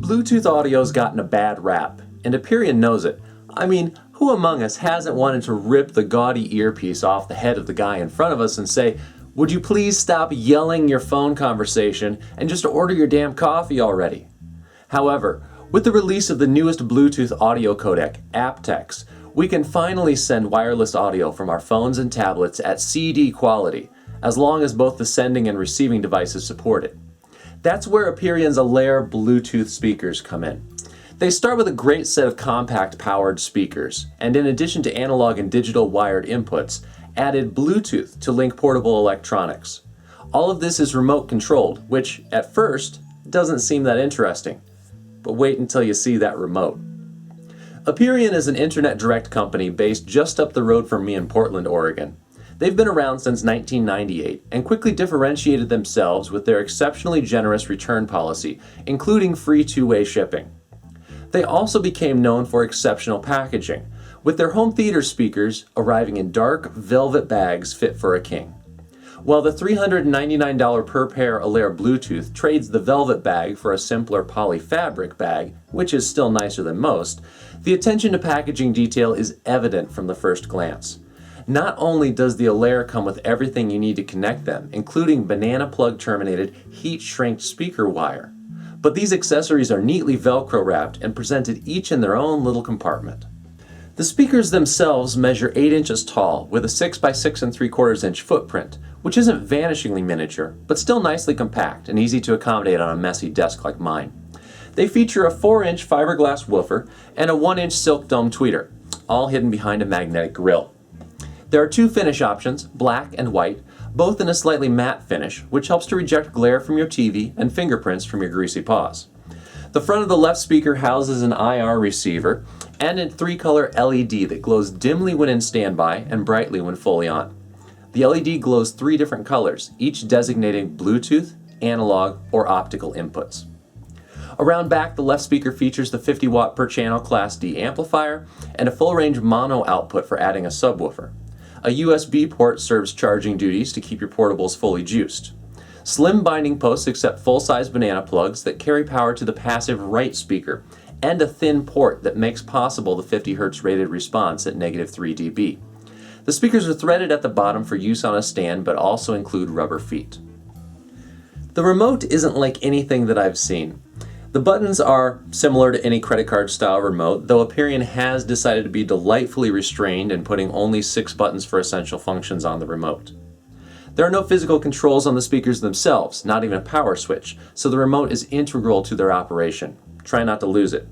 Bluetooth audio's gotten a bad rap, and Aperion knows it. I mean, who among us hasn't wanted to rip the gaudy earpiece off the head of the guy in front of us and say, "Would you please stop yelling your phone conversation and just order your damn coffee already?" However, with the release of the newest Bluetooth audio codec, aptX, we can finally send wireless audio from our phones and tablets at CD quality, as long as both the sending and receiving devices support it. That's where Aperion's Allaire Bluetooth speakers come in. They start with a great set of compact powered speakers, and in addition to analog and digital wired inputs, added Bluetooth to link portable electronics. All of this is remote controlled, which, at first, doesn't seem that interesting. But wait until you see that remote. Aperion is an internet direct company based just up the road from me in Portland, Oregon. They've been around since 1998 and quickly differentiated themselves with their exceptionally generous return policy, including free two-way shipping. They also became known for exceptional packaging, with their home theater speakers arriving in dark velvet bags fit for a king. While the $399 per pair Allaire Bluetooth trades the velvet bag for a simpler polyfabric bag, which is still nicer than most, the attention to packaging detail is evident from the first glance. Not only does the Allaire come with everything you need to connect them, including banana plug terminated heat-shrinked speaker wire, but these accessories are neatly Velcro wrapped and presented each in their own little compartment. The speakers themselves measure 8 inches tall with a 6 by 6 3/4 inch footprint, which isn't vanishingly miniature, but still nicely compact and easy to accommodate on a messy desk like mine. They feature a 4-inch fiberglass woofer and a 1-inch silk dome tweeter, all hidden behind a magnetic grille. There are 2 finish options, black and white, both in a slightly matte finish, which helps to reject glare from your TV and fingerprints from your greasy paws. The front of the left speaker houses an IR receiver and a 3-color LED that glows dimly when in standby and brightly when fully on. The LED glows 3 different colors, each designating Bluetooth, analog, or optical inputs. Around back, the left speaker features the 50 watt per channel Class D amplifier and a full range mono output for adding a subwoofer. A USB port serves charging duties to keep your portables fully juiced. Slim binding posts accept full-size banana plugs that carry power to the passive right speaker, and a thin port that makes possible the 50 Hz rated response at -3 dB. The speakers are threaded at the bottom for use on a stand, but also include rubber feet. The remote isn't like anything that I've seen. The buttons are similar to any credit card style remote, though Aperion has decided to be delightfully restrained in putting only 6 buttons for essential functions on the remote. There are no physical controls on the speakers themselves, not even a power switch, so the remote is integral to their operation. Try not to lose it.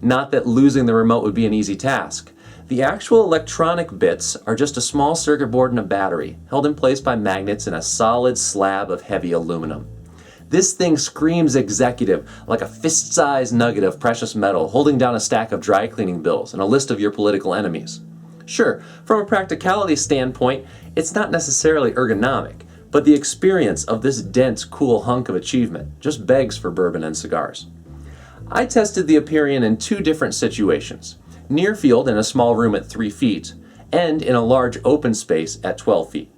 Not that losing the remote would be an easy task. The actual electronic bits are just a small circuit board and a battery, held in place by magnets in a solid slab of heavy aluminum. This thing screams executive, like a fist-sized nugget of precious metal holding down a stack of dry cleaning bills and a list of your political enemies. Sure, from a practicality standpoint, it's not necessarily ergonomic, but the experience of this dense, cool hunk of achievement just begs for bourbon and cigars. I tested the Aperion in 2 different situations: Nearfield in a small room at 3 feet, and in a large open space at 12 feet.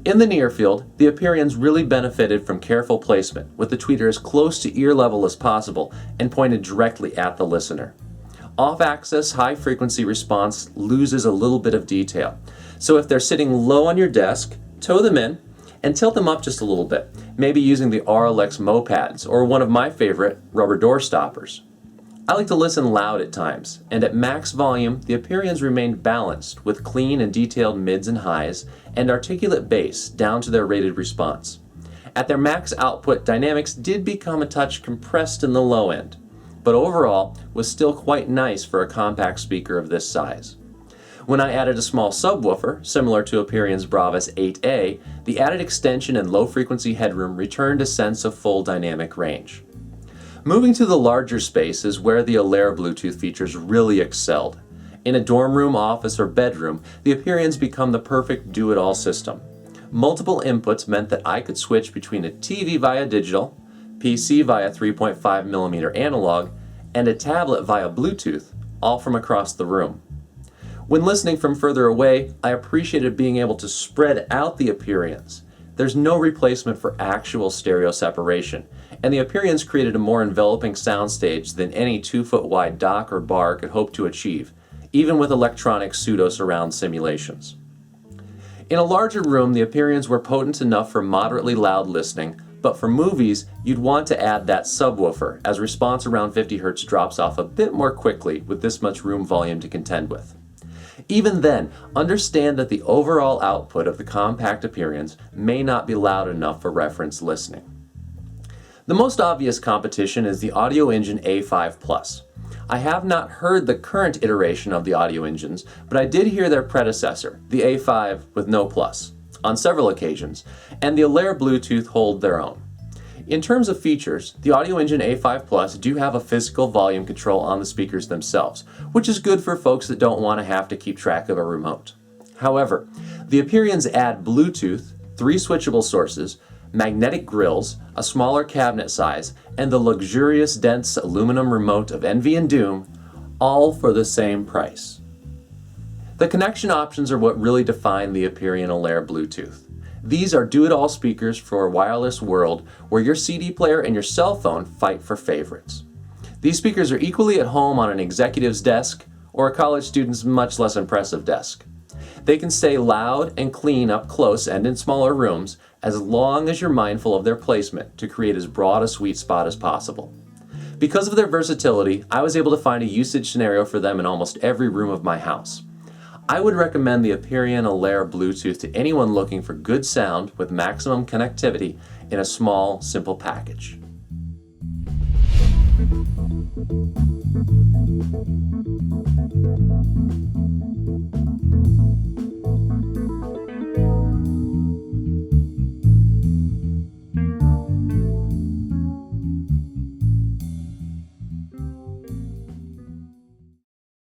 In the Nearfield, the Aperion's really benefited from careful placement, with the tweeter as close to ear level as possible and pointed directly at the listener. Off-axis high-frequency response loses a little bit of detail, so if they're sitting low on your desk, tow them in and tilt them up just a little bit, maybe using the Audioholics mopads or one of my favorite, rubber door stoppers. I like to listen loud at times, and at max volume, the Aperions remained balanced with clean and detailed mids and highs and articulate bass down to their rated response. At their max output, dynamics did become a touch compressed in the low end, but overall was still quite nice for a compact speaker of this size. When I added a small subwoofer, similar to Aperion's Bravus 8A, the added extension and low-frequency headroom returned a sense of full dynamic range. Moving to the larger space is where the Allaire Bluetooth features really excelled. In a dorm room, office, or bedroom, the Aperions become the perfect do-it-all system. Multiple inputs meant that I could switch between a TV via digital, PC via 3.5mm analog, and a tablet via Bluetooth, all from across the room. When listening from further away, I appreciated being able to spread out the Aperions. there's no replacement for actual stereo separation, and the Aperions created a more enveloping soundstage than any 2-foot wide dock or bar could hope to achieve, even with electronic pseudo-surround simulations. In a larger room, the Aperions were potent enough for moderately loud listening, but for movies, you'd want to add that subwoofer, as response around 50 Hz drops off a bit more quickly with this much room volume to contend with. Even then, understand that the overall output of the compact Aperions may not be loud enough for reference listening. The most obvious competition is the Audio Engine A5 Plus. I have not heard the current iteration of the audio engines, but I did hear their predecessor, the A5 with no plus, on several occasions, and the Allaire Bluetooth hold their own. In terms of features, the Audio Engine A5 Plus do have a physical volume control on the speakers themselves, which is good for folks that don't want to have to keep track of a remote. However, the Aperions add Bluetooth, 3 switchable sources, magnetic grills, a smaller cabinet size, and the luxurious dense aluminum remote of Envy and Doom, all for the same price. The connection options are what really define the Aperion Allaire Bluetooth. These are do-it-all speakers for a wireless world where your CD player and your cell phone fight for favorites. These speakers are equally at home on an executive's desk or a college student's much less impressive desk. They can stay loud and clean up close and in smaller rooms as long as you're mindful of their placement to create as broad a sweet spot as possible. Because of their versatility, I was able to find a usage scenario for them in almost every room of my house. I would recommend the Aperion Allaire Bluetooth to anyone looking for good sound with maximum connectivity in a small, simple package.